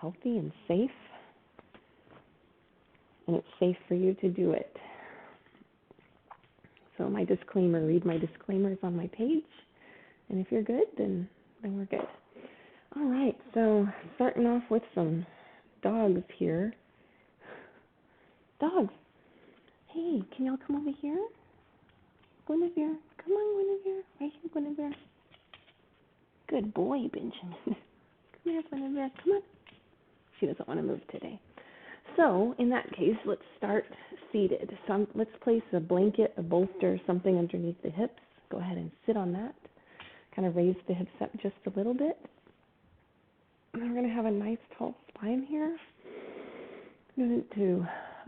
healthy and safe. And it's safe for you to do it. So my disclaimer, read my disclaimers on my page. And if you're good, then we're good. All right, so starting off with some dogs here. Dogs. Hey, can y'all come over here? Guinevere, come on, Guinevere. Right here, Guinevere. Good boy, Benjamin. Come here, Guinevere, come on. She doesn't want to move today. So, in that case, let's start seated. So let's place a blanket, a bolster, something underneath the hips. Go ahead and sit on that. Kind of raise the hips up just a little bit. And we're going to have a nice tall spine here. I'm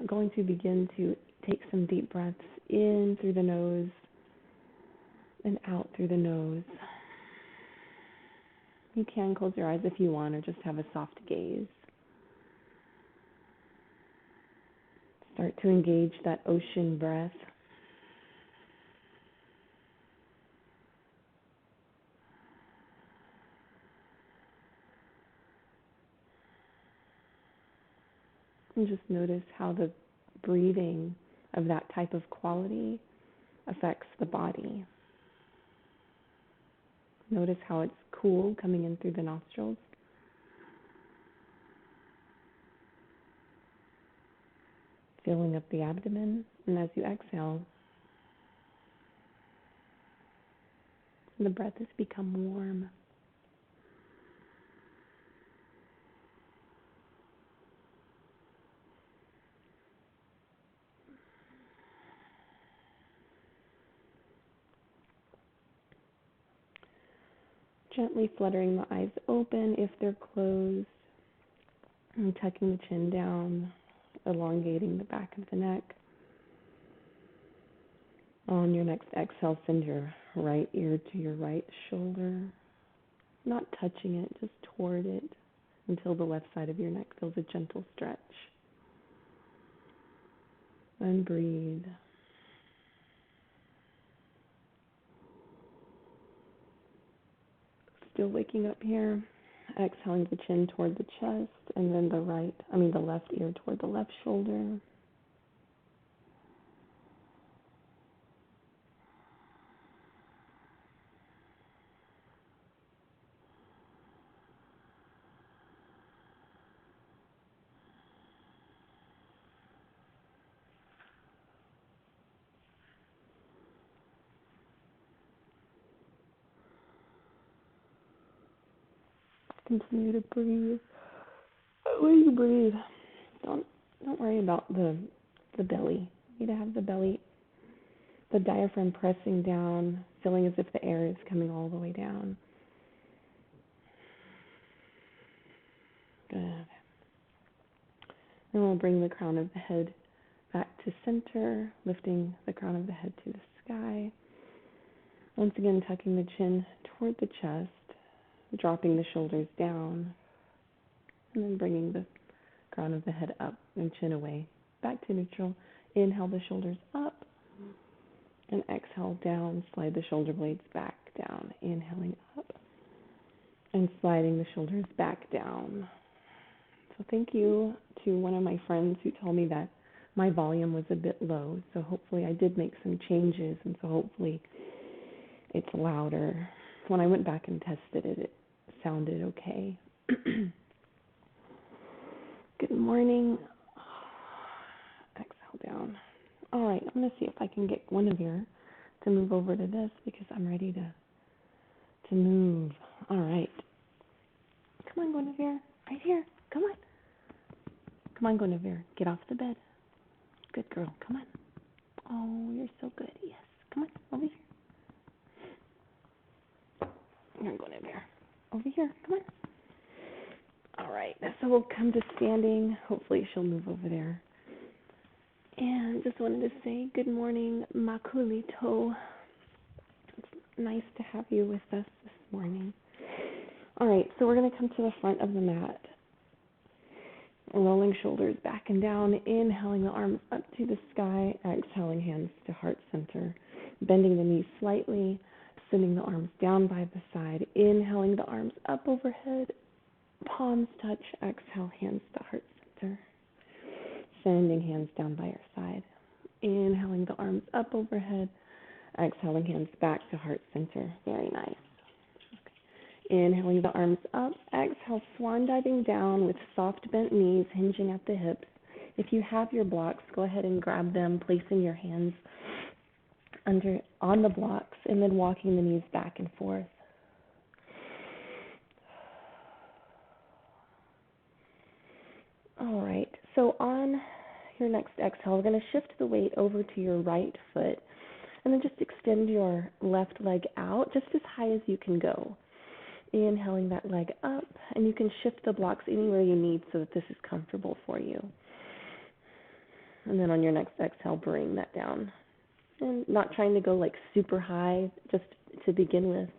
going to begin to take some deep breaths in through the nose and out through the nose. You can close your eyes if you want, or just have a soft gaze. Start to engage that ocean breath. And just notice how the breathing of that type of quality affects the body. Notice how it's cool coming in through the nostrils. Filling up the abdomen, and as you exhale, the breath has become warm. Gently fluttering the eyes open if they're closed, and tucking the chin down, elongating the back of the neck. On your next exhale, send your right ear to your right shoulder, not touching it, just toward it until the left side of your neck feels a gentle stretch. And breathe. Still waking up here, exhaling the chin toward the chest, and then the left ear toward the left shoulder. Continue to breathe. When you breathe, don't worry about the belly. You need to have the belly, the diaphragm pressing down, feeling as if the air is coming all the way down. Good. And we'll bring the crown of the head back to center, lifting the crown of the head to the sky. Once again, tucking the chin toward the chest, dropping the shoulders down, and then bringing the crown of the head up and chin away, back to neutral. Inhale the shoulders up, and exhale down, slide the shoulder blades back down. Inhaling up, and sliding the shoulders back down. So thank you to one of my friends who told me that my volume was a bit low, so hopefully I did make some changes, and so hopefully it's louder. When I went back and tested it, it sounded okay. Good morning. Exhale down. All right, I'm going to see if I can get Guinevere to move over to this because I'm ready to move. All right. Come on, Guinevere. Right here. Come on. Come on, Guinevere. Get off the bed. Good girl. Come on. Oh, you're so good. Yes. Come on. Over here. Here, Guinevere. Over here. Come on. All right. So we'll come to standing. Hopefully she'll move over there. And just wanted to say good morning, Makulito. It's nice to have you with us this morning. All right, so we're going to come to the front of the mat. Rolling shoulders back and down, inhaling the arms up to the sky, exhaling hands to heart center. Bending the knees slightly, sending the arms down by the side, inhaling the arms up overhead, palms touch. Exhale, hands to heart center. Sending hands down by your side. Inhaling the arms up overhead. Exhaling hands back to heart center. Very nice. Inhaling the arms up. Exhale, swan diving down with soft bent knees, hinging at the hips. If you have your blocks, go ahead and grab them, placing your hands on the blocks, and then walking the knees back and forth. All right, so on your next exhale, we're going to shift the weight over to your right foot, and then just extend your left leg out just as high as you can go. Inhaling that leg up, and you can shift the blocks anywhere you need so that this is comfortable for you. And then on your next exhale, bring that down. And not trying to go like super high, just to begin with.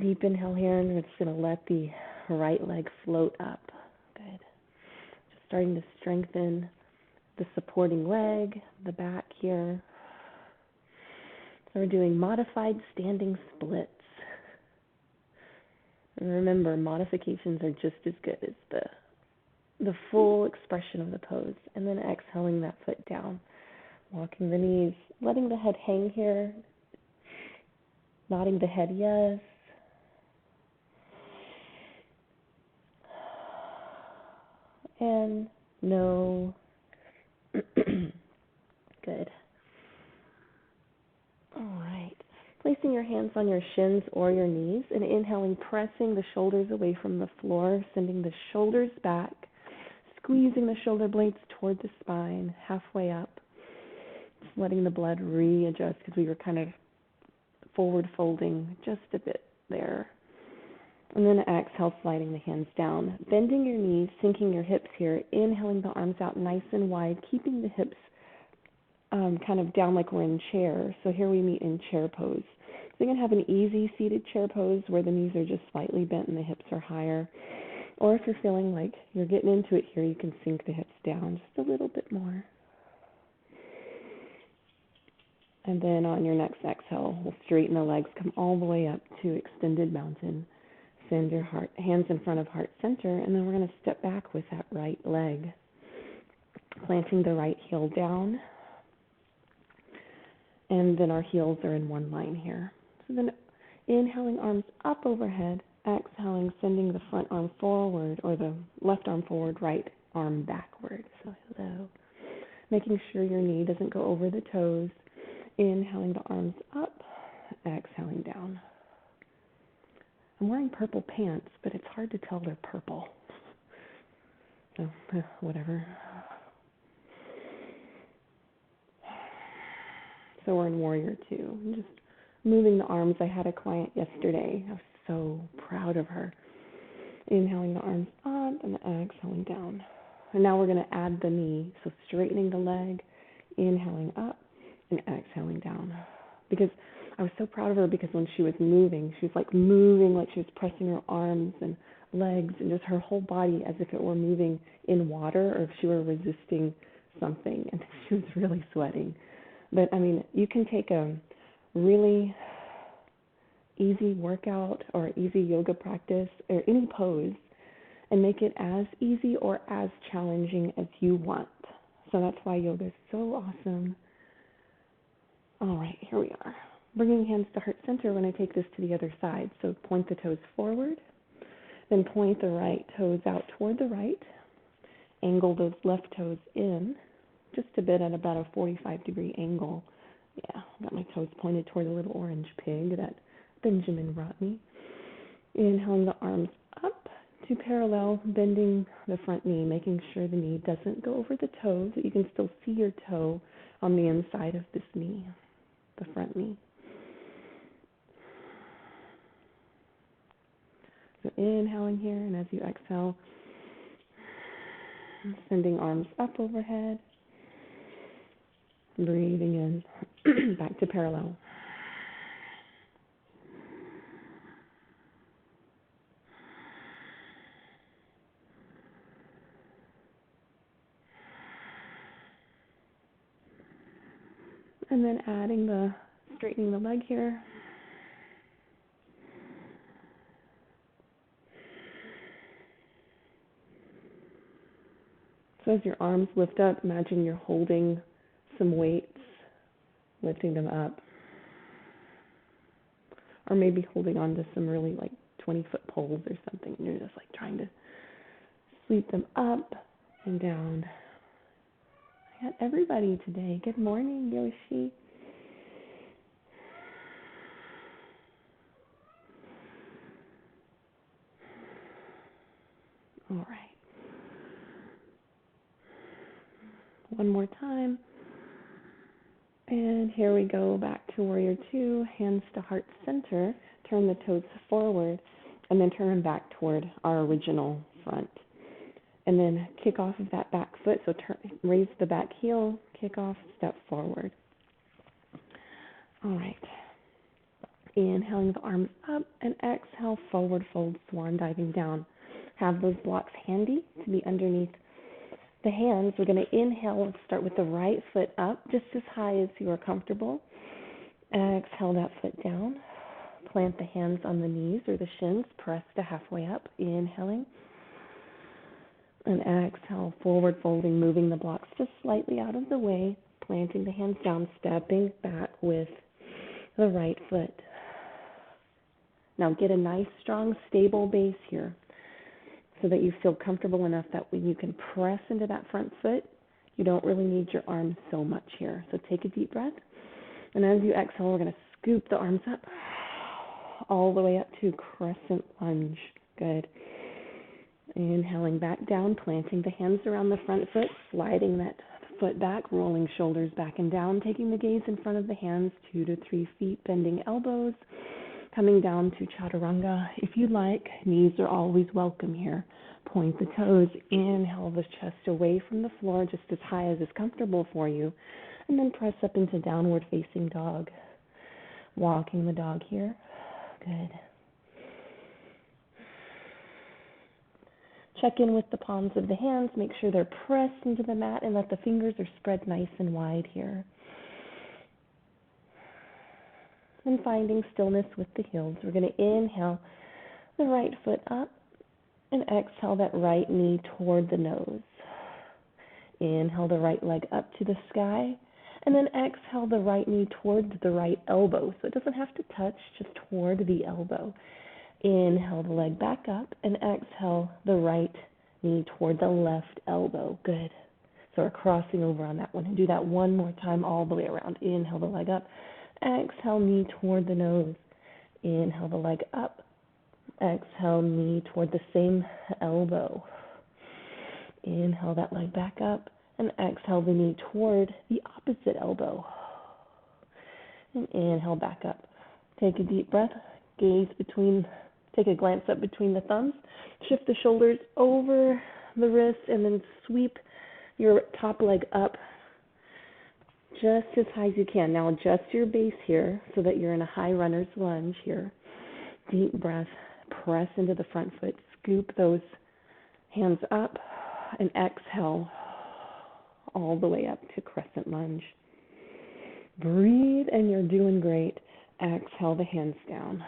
Deep inhale here, and we're just going to let the right leg float up. Good. Just starting to strengthen the supporting leg, the back here. So we're doing modified standing splits. And remember, modifications are just as good as the full expression of the pose. And then exhaling that foot down. Walking the knees, letting the head hang here. Nodding the head yes. And no. Good. All right. Placing your hands on your shins or your knees and inhaling, pressing the shoulders away from the floor, sending the shoulders back, squeezing the shoulder blades toward the spine, halfway up. Just letting the blood readjust because we were kind of forward folding just a bit there. And then exhale, sliding the hands down, bending your knees, sinking your hips here, inhaling the arms out nice and wide, keeping the hips kind of down like we're in chair. So here we meet in chair pose. So you're going to have an easy seated chair pose where the knees are just slightly bent and the hips are higher. Or if you're feeling like you're getting into it here, you can sink the hips down just a little bit more. And then on your next exhale, we'll straighten the legs, come all the way up to extended mountain. Send your hands in front of heart center, and then we're going to step back with that right leg. Planting the right heel down. And then our heels are in one line here. So then inhaling, arms up overhead. Exhaling, sending the front arm forward, or the left arm forward, right arm backward. So hello. Making sure your knee doesn't go over the toes. Inhaling the arms up. Exhaling down. I'm wearing purple pants, but it's hard to tell they're purple. So, whatever. So we're in Warrior 2. I'm just moving the arms. I had a client yesterday. I was so proud of her. Inhaling the arms up and exhaling down. And now we're going to add the knee. So straightening the leg, inhaling up and exhaling down. Because I was so proud of her because when she was moving, she was like moving like she was pressing her arms and legs and just her whole body as if it were moving in water or if she were resisting something. And she was really sweating. But, I mean, you can take a really easy workout or easy yoga practice or any pose and make it as easy or as challenging as you want. So that's why yoga is so awesome. All right, here we are. Bringing hands to heart center when I take this to the other side. So point the toes forward, then point the right toes out toward the right. Angle those left toes in just a bit at about a 45-degree angle. Yeah, got my toes pointed toward the little orange pig that Benjamin brought me. Inhaling the arms up to parallel, bending the front knee, making sure the knee doesn't go over the toes, that you can still see your toe on the inside of this knee, the front knee. So inhaling here, and as you exhale, sending arms up overhead, breathing in, back to parallel. And then straightening the leg here. So as your arms lift up, imagine you're holding some weights, lifting them up. Or maybe holding on to some really like 20-foot poles or something, and you're just like trying to sweep them up and down. I got everybody today. Good morning, Yoshi. All right. One more time. And here we go back to warrior two, hands to heart center. Turn the toes forward and then turn them back toward our original front. And then kick off of that back foot. So raise the back heel, kick off, step forward. All right. Inhaling the arms up and exhale, forward fold, swan diving down. Have those blocks handy to be underneath the hands. We're going to inhale, start with the right foot up, just as high as you are comfortable. Exhale that foot down. Plant the hands on the knees or the shins, press to halfway up, inhaling. And exhale, forward folding, moving the blocks just slightly out of the way, planting the hands down, stepping back with the right foot. Now get a nice, strong, stable base here so that you feel comfortable enough that when you can press into that front foot, you don't really need your arms so much here. So take a deep breath. And as you exhale, we're going to scoop the arms up all the way up to crescent lunge. Good. Inhaling back down, planting the hands around the front foot, sliding that foot back, rolling shoulders back and down, taking the gaze in front of the hands, 2 to 3 feet, bending elbows, coming down to chaturanga. If you like, knees are always welcome here. Point the toes, inhale the chest away from the floor just as high as is comfortable for you, and then press up into downward facing dog. Walking the dog here. Good. Check in with the palms of the hands, make sure they're pressed into the mat and that the fingers are spread nice and wide here. And finding stillness with the heels. We're going to inhale the right foot up and exhale that right knee toward the nose. Inhale the right leg up to the sky and then exhale the right knee toward the right elbow. So it doesn't have to touch, just toward the elbow. Inhale the leg back up and exhale the right knee toward the left elbow. Good. So we're crossing over on that one. And do that one more time all the way around. Inhale the leg up. Exhale knee toward the nose. Inhale the leg up. Exhale knee toward the same elbow. Inhale that leg back up. And exhale the knee toward the opposite elbow. And inhale back up. Take a deep breath. Gaze between. Take a glance up between the thumbs. Shift the shoulders over the wrists and then sweep your top leg up just as high as you can. Now adjust your base here so that you're in a high runner's lunge here. Deep breath. Press into the front foot. Scoop those hands up and exhale all the way up to crescent lunge. Breathe and you're doing great. Exhale the hands down.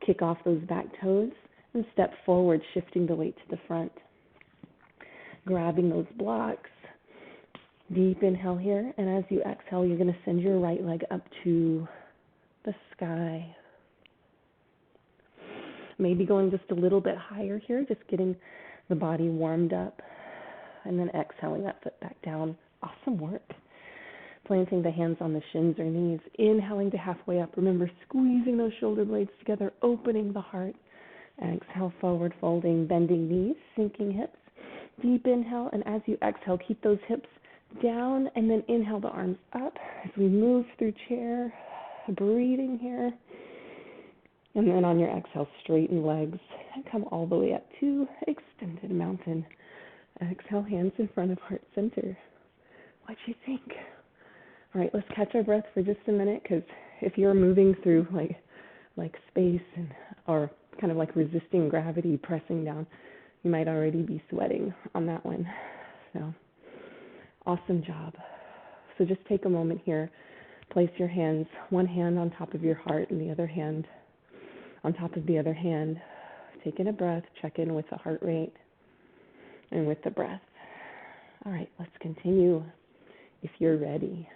Kick off those back toes and step forward, shifting the weight to the front. Grabbing those blocks. Deep inhale here, and as you exhale, you're going to send your right leg up to the sky. Maybe going just a little bit higher here, just getting the body warmed up, and then exhaling that foot back down. Awesome work. Planting the hands on the shins or knees, inhaling to halfway up. Remember, squeezing those shoulder blades together, opening the heart. Exhale, forward folding, bending knees, sinking hips. Deep inhale, and as you exhale, keep those hips down, and then inhale the arms up as we move through chair, breathing here. And then on your exhale, straighten legs and come all the way up to extended mountain. Exhale, hands in front of heart center. What'd you think? All right, let's catch our breath for just a minute, because if you're moving through like space and or kind of like resisting gravity, pressing down, you might already be sweating on that one. So awesome job. So just take a moment here. Place your hands, one hand on top of your heart and the other hand on top of the other hand. Take in a breath, check in with the heart rate. and with the breath. All right, let's continue if you're ready.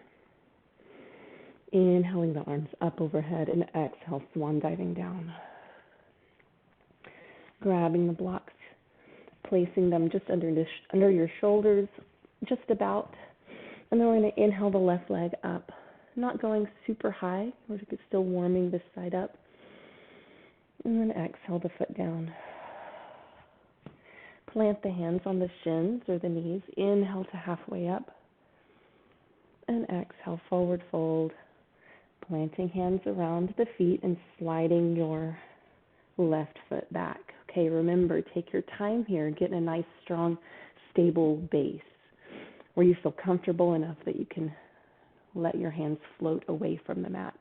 Inhaling the arms up overhead and exhale, swan diving down. Grabbing the blocks, placing them just under your shoulders, just about. And then we're going to inhale the left leg up, not going super high, we're still warming this side up. And then exhale the foot down. Plant the hands on the shins or the knees. Inhale to halfway up. And exhale, forward fold. Planting hands around the feet and sliding your left foot back. Okay, remember, take your time here. Get a nice, strong, stable base where you feel comfortable enough that you can let your hands float away from the mat.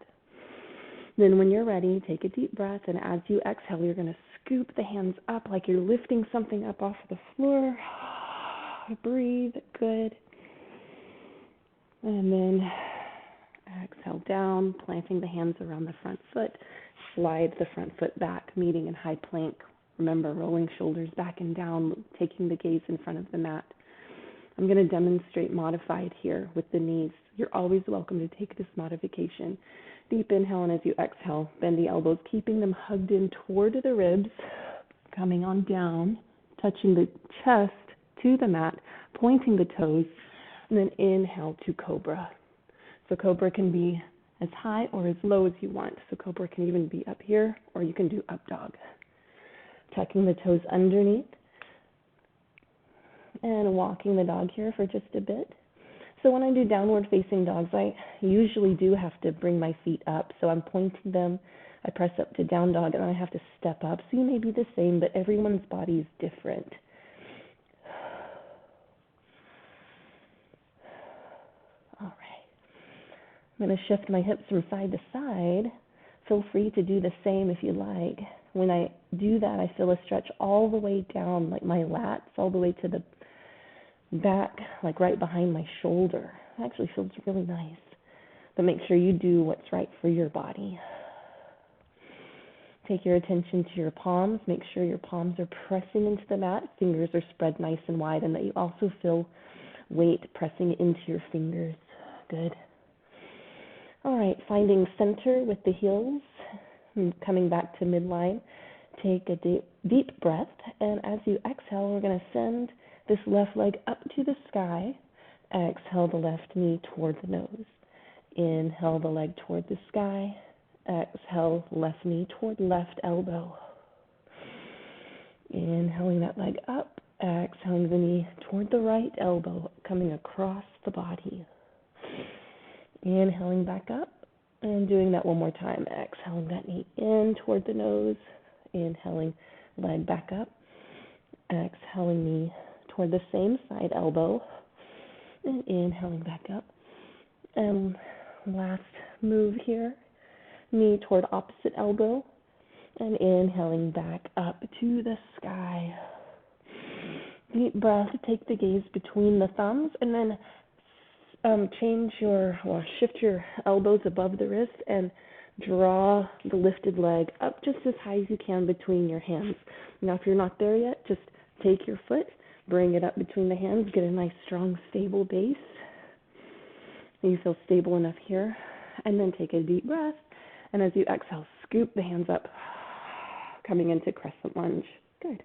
Then when you're ready, take a deep breath, and as you exhale, you're going to scoop the hands up like you're lifting something up off the floor. Breathe, good. And then exhale down, planting the hands around the front foot. Slide the front foot back, meeting in high plank. Remember, rolling shoulders back and down, taking the gaze in front of the mat. I'm going to demonstrate modified here with the knees. You're always welcome to take this modification. Deep inhale, and as you exhale, bend the elbows, keeping them hugged in toward the ribs, coming on down, touching the chest to the mat, pointing the toes, and then inhale to cobra. So cobra can be as high or as low as you want. So cobra can even be up here, or you can do up dog. Tucking the toes underneath, and walking the dog here for just a bit. So when I do downward facing dogs, I usually do have to bring my feet up. So I'm pointing them, I press up to down dog, and I have to step up. So you may be the same, but everyone's body is different. All right. I'm going to shift my hips from side to side. Feel free to do the same if you like. When I do that, I feel a stretch all the way down, like my lats, all the way to the back, like right behind my shoulder. It actually feels really nice. But make sure you do what's right for your body. Take your attention to your palms. Make sure your palms are pressing into the mat. Fingers are spread nice and wide, and that you also feel weight pressing into your fingers. Good. All right, finding center with the heels. Coming back to midline. Take a deep breath, and as you exhale, we're going to send this left leg up to the sky. Exhale the left knee toward the nose. Inhale the leg toward the sky. Exhale left knee toward left elbow. Inhaling that leg up. Exhaling the knee toward the right elbow, coming across the body. Inhaling back up. And doing that one more time. Exhaling that knee in toward the nose. Inhaling leg back up. Exhaling knee toward the same side elbow. And inhaling back up. And last move here. Knee toward opposite elbow. And inhaling back up to the sky. Deep breath. Take the gaze between the thumbs. And then shift your elbows above the wrist and draw the lifted leg up just as high as you can between your hands. Now, if you're not there yet, just take your foot, bring it up between the hands, get a nice, strong, stable base. You feel stable enough here. And then take a deep breath. And as you exhale, scoop the hands up, coming into crescent lunge. Good.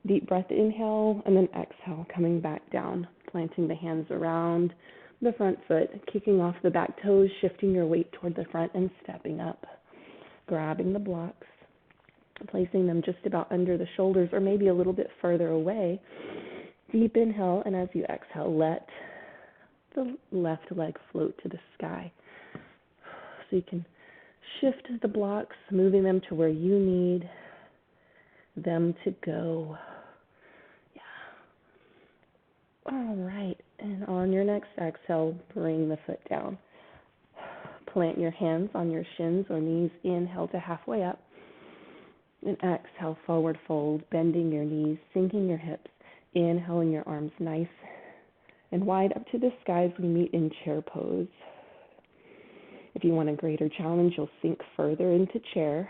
Deep breath, inhale, and then exhale, coming back down, planting the hands around the front foot, kicking off the back toes, shifting your weight toward the front and stepping up, grabbing the blocks, placing them just about under the shoulders or maybe a little bit further away. Deep inhale, and as you exhale, let the left leg float to the sky. So you can shift the blocks, moving them to where you need them to go. Yeah. All right. And on your next exhale, bring the foot down. Plant your hands on your shins or knees. Inhale to halfway up. And exhale, forward fold, bending your knees, sinking your hips. Inhaling your arms nice and wide up to the sky as we meet in chair pose. If you want a greater challenge, you'll sink further into chair.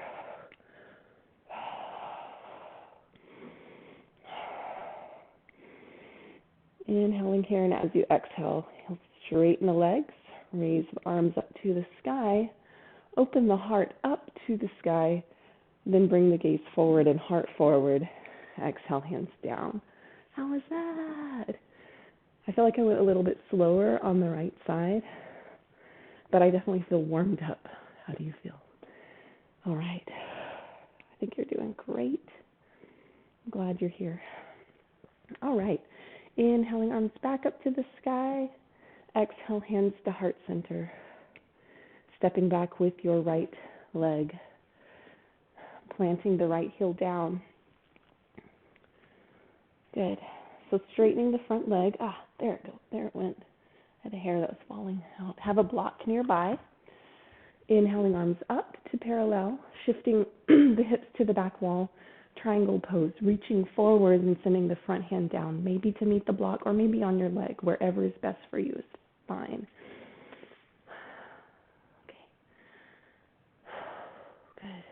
Inhaling here, and as you exhale, you'll straighten the legs, raise the arms up to the sky, open the heart up to the sky, then bring the gaze forward and heart forward. Exhale, hands down. How was that? I feel like I went a little bit slower on the right side, but I definitely feel warmed up. How do you feel? All right. I think you're doing great. I'm glad you're here. All right. Inhaling, arms back up to the sky. Exhale, hands to heart center. Stepping back with your right leg. Planting the right heel down. Good. So straightening the front leg. There it goes. There it went. I had a hair that was falling out. Have a block nearby. Inhaling, arms up to parallel, shifting the hips to the back wall, triangle pose, reaching forward and sending the front hand down, maybe to meet the block or maybe on your leg, wherever is best for you is fine. Okay. Good.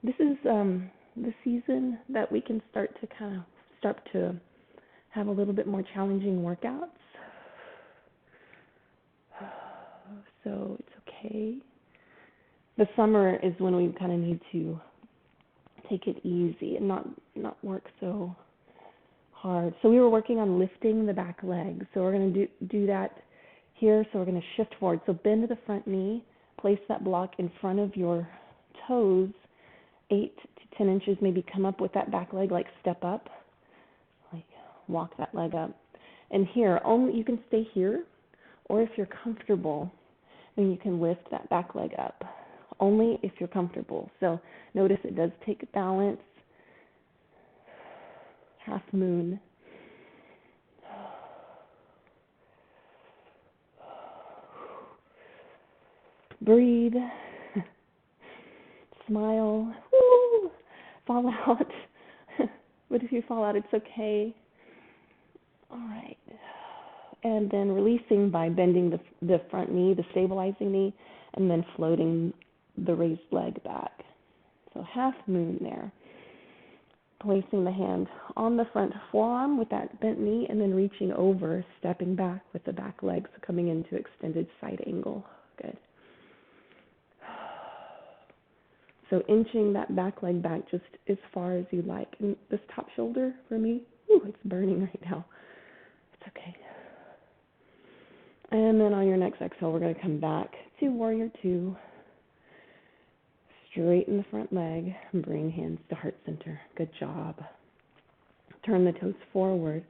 This is the season that we can start to have a little bit more challenging workouts. So it's okay. The summer is when we kind of need to take it easy and not work so hard. So we were working on lifting the back leg. So we're going to do that here. So we're going to shift forward. So bend to the front knee, place that block in front of your toes, 8 to 10 inches, maybe come up with that back leg, like step up, like walk that leg up. And here, only you can stay here, or if you're comfortable, then you can lift that back leg up, only if you're comfortable. So notice it does take balance. Half moon. Breathe. Smile. Woo! Fall out. But if you fall out, it's okay. All right. And then releasing by bending the front knee, the stabilizing knee, and then floating the raised leg back. So half moon there. Placing the hand on the front forearm with that bent knee, and then reaching over, stepping back with the back leg, so coming into extended side angle. Good. So inching that back leg back just as far as you like. And this top shoulder for me, it's burning right now. It's okay. And then on your next exhale, we're going to come back to Warrior Two. Straighten the front leg and bring hands to heart center. Good job. Turn the toes forward.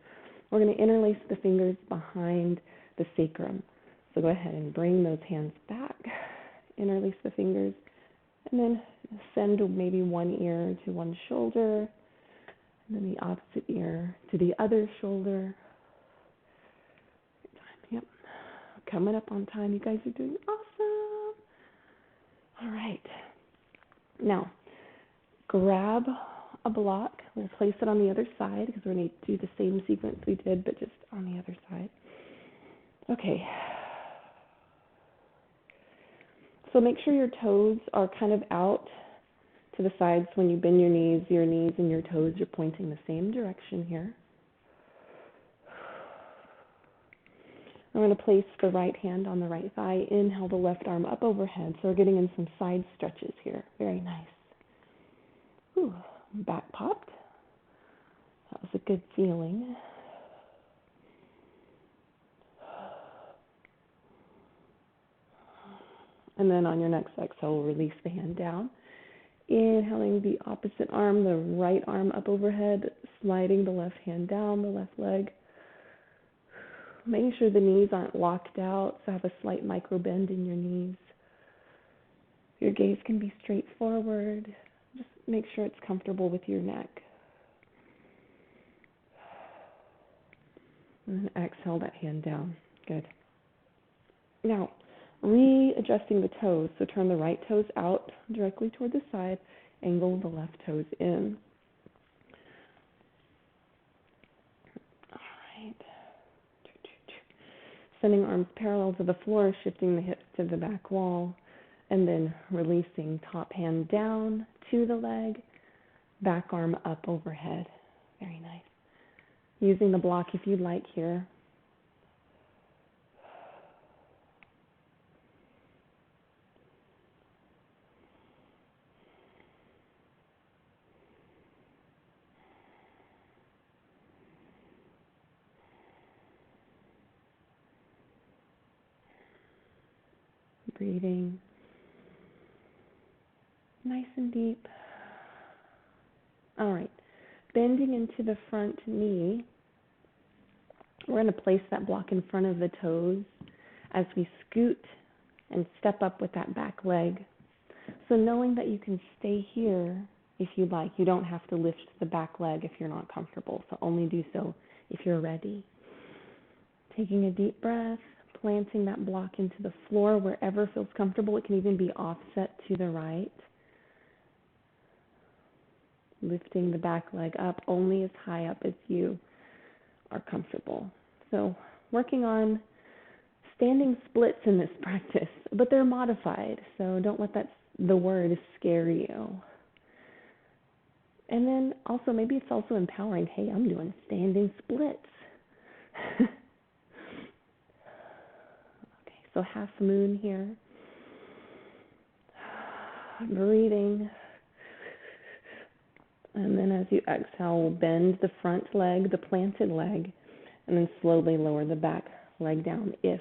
We're going to interlace the fingers behind the sacrum. So go ahead and bring those hands back. Interlace the fingers. And then send maybe one ear to one shoulder. And then the opposite ear to the other shoulder. Yep. Coming up on time. You guys are doing awesome. All right. Now, grab a block. We're going to place it on the other side because we're going to do the same sequence we did, but just on the other side. Okay. So make sure your toes are kind of out to the sides. When you bend your knees and your toes are pointing the same direction here. I'm going to place the right hand on the right thigh. Inhale the left arm up overhead. So we're getting in some side stretches here. Very nice. Ooh, back popped. That was a good feeling. And then on your next exhale, release the hand down. Inhaling the opposite arm, the right arm up overhead, sliding the left hand down, the left leg. Making sure the knees aren't locked out, so have a slight micro bend in your knees. Your gaze can be straight forward. Just make sure it's comfortable with your neck. And then exhale that hand down. Good. Now, readjusting the toes. So turn the right toes out directly toward the side. Angle the left toes in. Sending arms parallel to the floor, shifting the hips to the back wall, and then releasing top hand down to the leg, back arm up overhead. Very nice. Using the block if you'd like here. Breathing nice and deep. All right, bending into the front knee. We're going to place that block in front of the toes as we scoot and step up with that back leg. So knowing that you can stay here if you like. You don't have to lift the back leg if you're not comfortable, so only do so if you're ready. Taking a deep breath, planting that block into the floor wherever feels comfortable. It can even be offset to the right. Lifting the back leg up only as high up as you are comfortable. So working on standing splits in this practice, but they're modified, so don't let the word scare you. And then also, maybe it's also empowering. Hey, I'm doing standing splits. Okay, so half moon here. Breathing. And then as you exhale, bend the front leg, the planted leg, and then slowly lower the back leg down if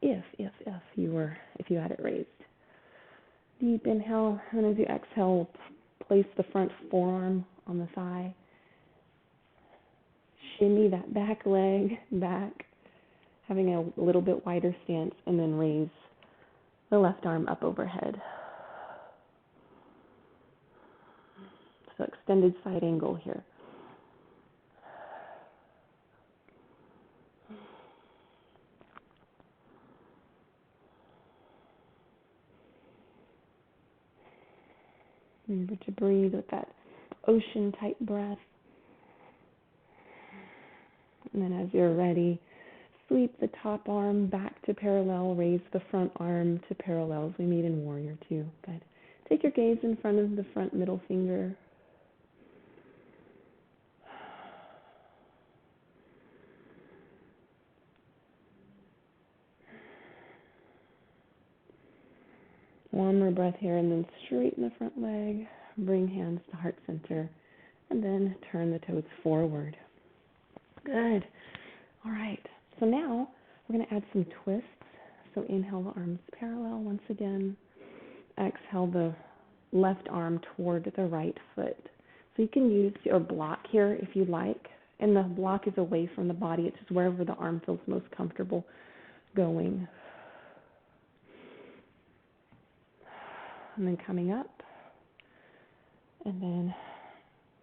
you had it raised. Deep inhale, and as you exhale, place the front forearm on the thigh. Shimmy that back leg back, having a little bit wider stance, and then raise the left arm up overhead. So extended side angle here. Remember to breathe with that ocean-type breath. And then as you're ready, sweep the top arm back to parallel, raise the front arm to parallel as we meet in Warrior Two. Good. Take your gaze in front of the front middle finger. One more breath here, and then straighten the front leg. Bring hands to heart center, and then turn the toes forward. Good. All right. So now we're going to add some twists. So inhale the arms parallel once again. Exhale the left arm toward the right foot. So you can use your block here if you like. And the block is away from the body. It's just wherever the arm feels most comfortable going. And then coming up. And then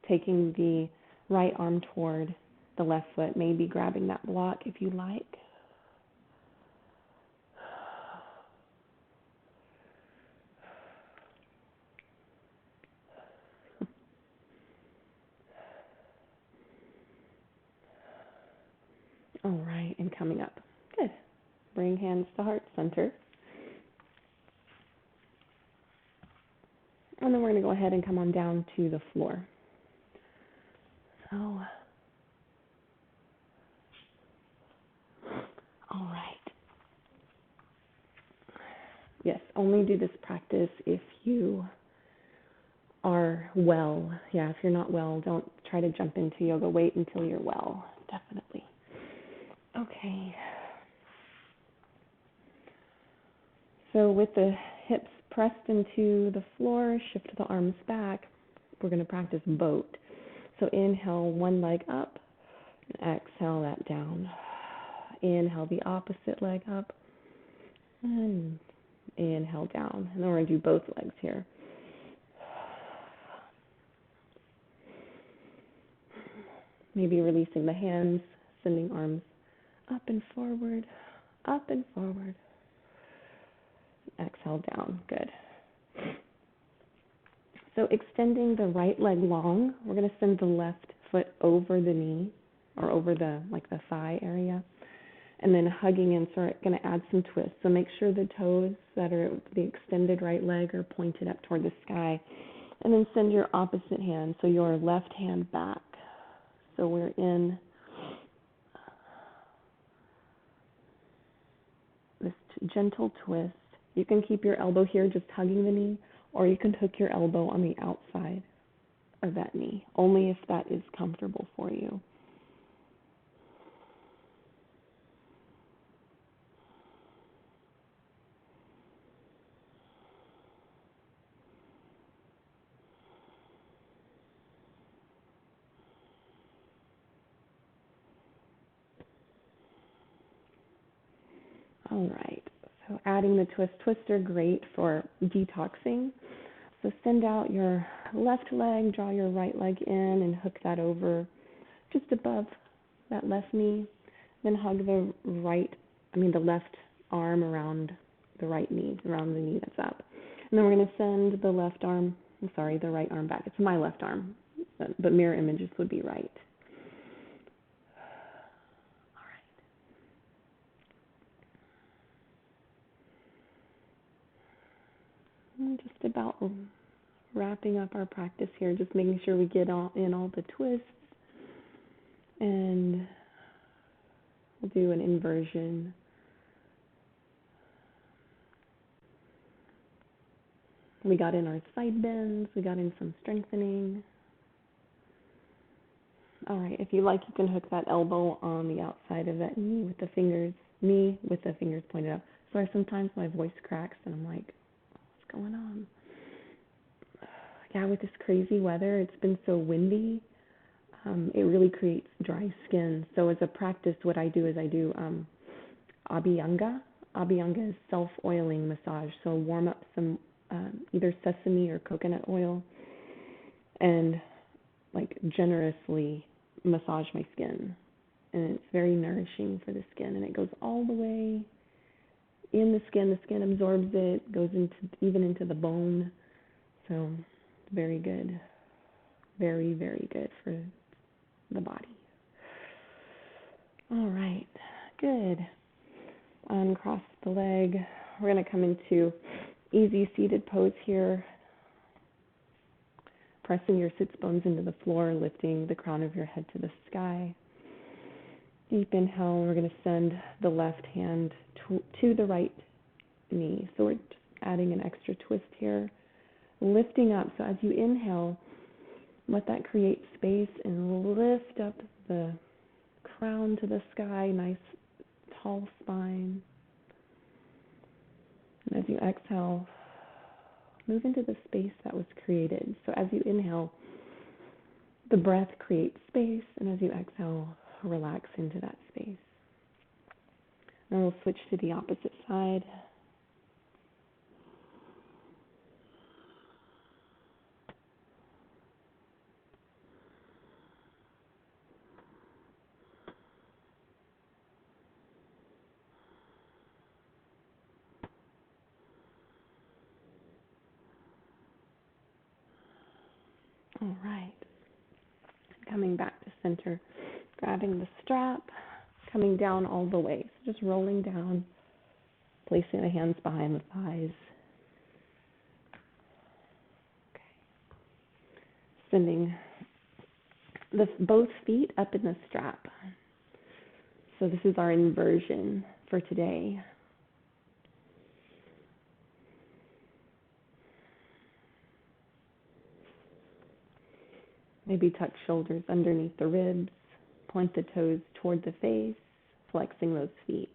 taking the right arm toward the left foot, maybe grabbing that block if you like. All right, and coming up. Good. Bring hands to heart center. And then we're going to go ahead and come on down to the floor. So, all right. Yes, only do this practice if you are well. Yeah, if you're not well, don't try to jump into yoga. Wait until you're well, definitely. Okay. So with the hips pressed into the floor, shift the arms back. We're going to practice boat. So inhale one leg up, and exhale that down. Inhale the opposite leg up, and inhale down. And then we're going to do both legs here. Maybe releasing the hands, sending arms up and forward, up and forward. Exhale down. Good. So extending the right leg long, we're going to send the left foot over the knee or over the thigh area, and then hugging in. So we're going to add some twists. So make sure the toes that are the extended right leg are pointed up toward the sky. And then send your opposite hand, so your left hand back. So we're in this gentle twist. You can keep your elbow here just hugging the knee, or you can hook your elbow on the outside of that knee, only if that is comfortable for you. All right, so adding the twist. Twists are great for detoxing. So send out your left leg, draw your right leg in, and hook that over just above that left knee. Then hug the left arm around the right knee, around the knee that's up. And then we're going to send the right arm back. It's my left arm, but mirror images would be right. Just about wrapping up our practice here, just making sure we get in all the twists, and we'll do an inversion. We got in our side bends, we got in some strengthening. All right, if you like, you can hook that elbow on the outside of that knee with the fingers pointed up. Sorry, sometimes my voice cracks and I'm like, what's going on? Yeah, with this crazy weather, it's been so windy, it really creates dry skin. So as a practice, what I do is I do Abhyanga. Abhyanga is self-oiling massage. So warm up some either sesame or coconut oil and generously massage my skin. And it's very nourishing for the skin, and it goes all the way in the skin. The skin absorbs it, goes even into the bone. So it's very good. Very, very good for the body. All right, good. Uncross the leg. We're going to come into easy seated pose here. Pressing your sits bones into the floor, lifting the crown of your head to the sky. Deep inhale, we're going to send the left hand to the right knee. So we're just adding an extra twist here. Lifting up, so as you inhale, let that create space and lift up the crown to the sky, nice tall spine. And as you exhale, move into the space that was created. So as you inhale, the breath creates space, and as you exhale, relax into that space. And we'll switch to the opposite side. All right. Coming back to center, grabbing the strap, coming down all the way. So just rolling down, placing the hands behind the thighs. Okay. Sending both feet up in the strap. So this is our inversion for today. Maybe tuck shoulders underneath the ribs, point the toes toward the face, flexing those feet.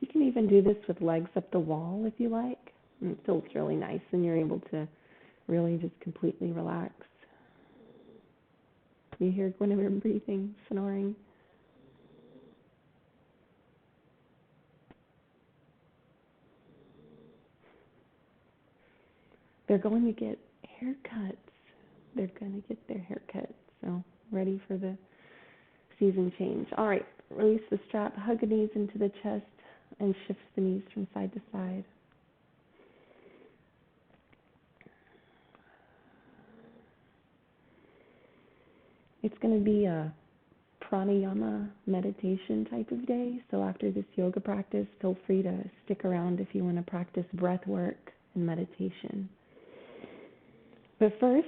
You can even do this with legs up the wall if you like. And it feels really nice, and you're able to really just completely relax. You hear Guinevere breathing, snoring. They're going to get haircuts. They're going to get their haircuts. So ready for the season change. All right, release the strap, hug the knees into the chest, and shift the knees from side to side. It's going to be a pranayama meditation type of day. So after this yoga practice, feel free to stick around if you want to practice breath work and meditation. But first,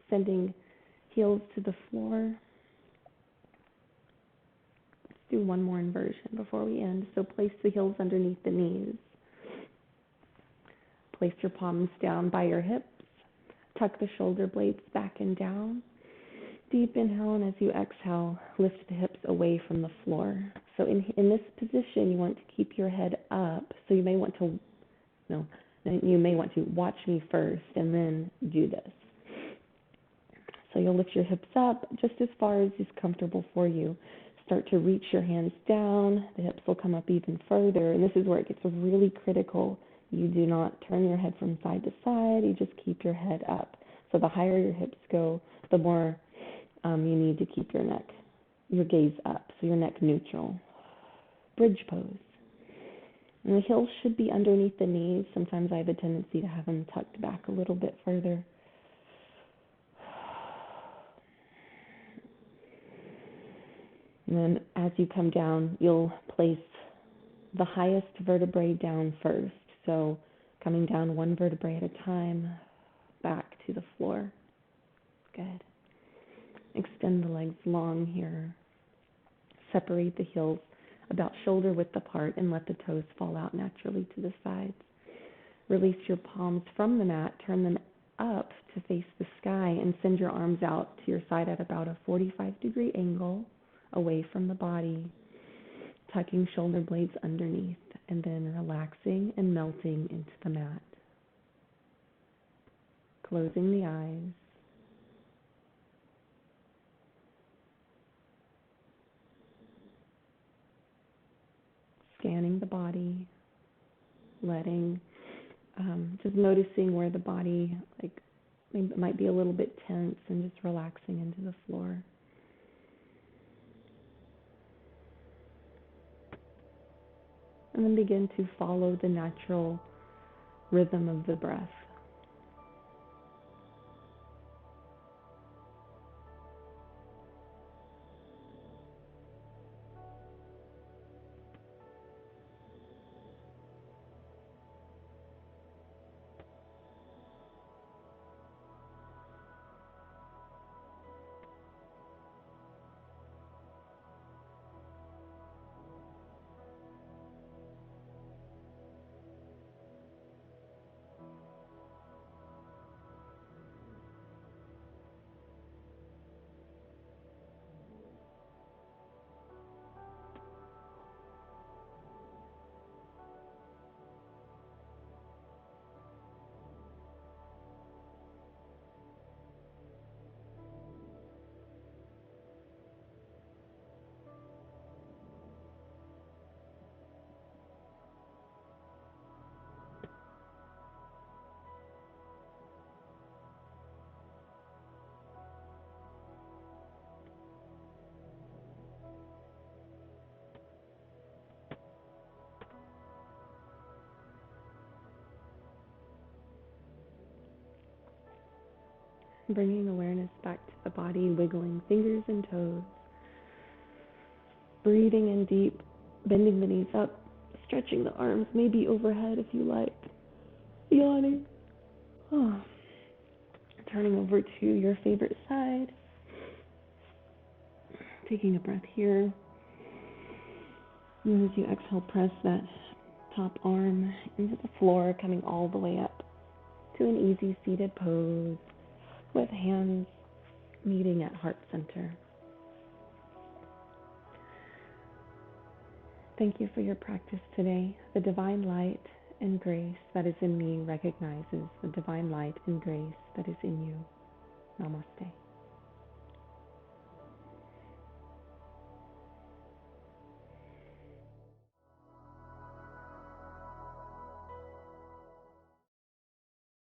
sending heels to the floor. Let's do one more inversion before we end. So place the heels underneath the knees. Place your palms down by your hips. Tuck the shoulder blades back and down. Deep inhale, and as you exhale, lift the hips away from the floor. So in this position, you want to keep your head up. So you may want to watch me first and then do this. So you'll lift your hips up just as far as is comfortable for you. Start to reach your hands down. The hips will come up even further. And this is where it gets really critical. You do not turn your head from side to side. You just keep your head up. So the higher your hips go, the more you need to keep your gaze up, so your neck neutral. Bridge pose. And the heels should be underneath the knees. Sometimes I have a tendency to have them tucked back a little bit further. And then as you come down, you'll place the highest vertebrae down first. So coming down one vertebrae at a time, back to the floor. Good. Extend the legs long here. Separate the heels about shoulder width apart and let the toes fall out naturally to the sides. Release your palms from the mat, turn them up to face the sky, and send your arms out to your side at about a 45-degree angle away from the body, tucking shoulder blades underneath, and then relaxing and melting into the mat. Closing the eyes. Scanning the body, just noticing where the body might be a little bit tense, and just relaxing into the floor. And then begin to follow the natural rhythm of the breath. Bringing awareness back to the body, wiggling fingers and toes. Breathing in deep, bending the knees up, stretching the arms, maybe overhead if you like. Yawning. Oh. Turning over to your favorite side. Taking a breath here. And as you exhale, press that top arm into the floor, coming all the way up to an easy seated pose, with hands meeting at heart center. Thank you for your practice today. The divine light and grace that is in me recognizes the divine light and grace that is in you. Namaste.